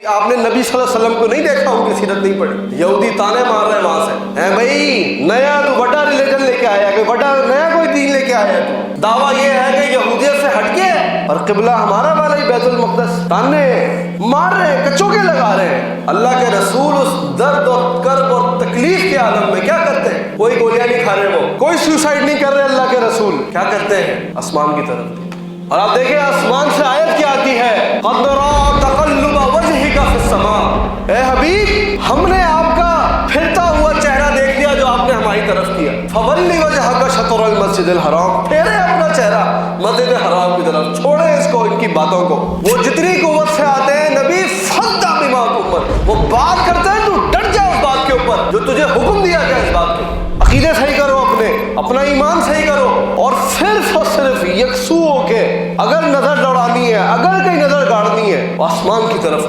आपने नबी सल्लल्लाहु अलैहि वसल्लम को नहीं देखा, उनकी सीरत नहीं पढ़ी। यहूदी ताने मार रहे हैं वहां से, है भाई नया तू बड़ा रिलीजन लेके आया, कोई बड़ा नया कोई दीन लेके आया तू। दावा ये है कि यहूदियत से हटके और किबला हमारा वाला ही बैतुल मक़दस। ताने मार रहे हैं, कचोके लगा रहे हैं। अल्लाह के रसूल उस दर्द और कर्ब और तकलीफ के आलम में क्या करते हैं? कोई गोलियां नहीं खा रहे, वो कोई सुसाइड नहीं कर रहे। अल्लाह के रसूल क्या करते हैं? आसमान की तरफ। और आप देखिए आसमान से आयत क्या आती है, ए हबीब हमने आपका फिरता हुआ चेहरा देख लिया जो आपने हमारी तरफ किया। फवल्ली वजहका शतरुल मस्जिदिल हराम, फेरे अपना चेहरा मस्जिद हराम की तरफ। छोड़े इसको, इनकी बातों को। वो जितनी कुव्वत से आते हैं नबी फल्ता बिमा कुव्वत, वो बात करते हैं, तू डट जा उस बात के ऊपर जो तुझे हुक्म दिया गया। इस बात के अकीदे सही करो, अपना ईमान सही करो, और सिर्फ यकसू होके अगर नजर दौड़ानी है, अगर कहीं नजर गाड़नी है आसमान की तरफ।